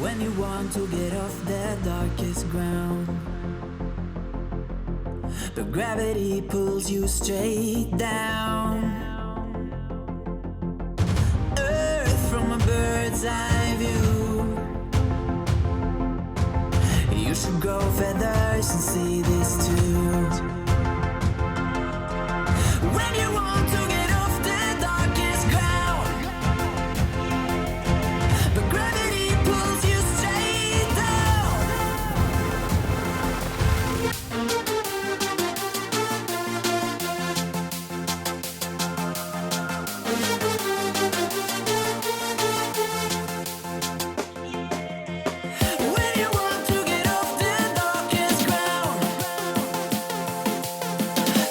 When you want to get off the darkest ground, but gravity pulls you straight down. Earth from a bird's eye view. You should grow feathers and see this too. When you want to get off the darkest ground, but gravity pulls you straight down. When you want to get off the darkest ground,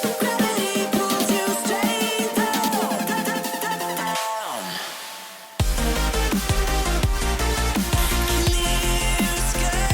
but gravity pulls you straight down. Clear sky.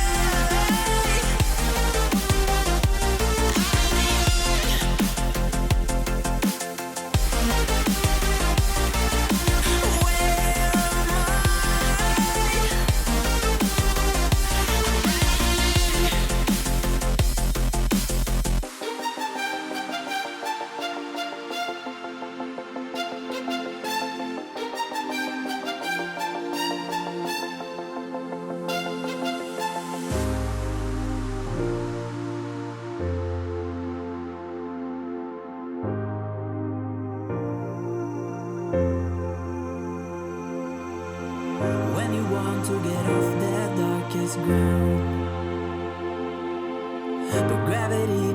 When you want to get off the darkest ground, but gravity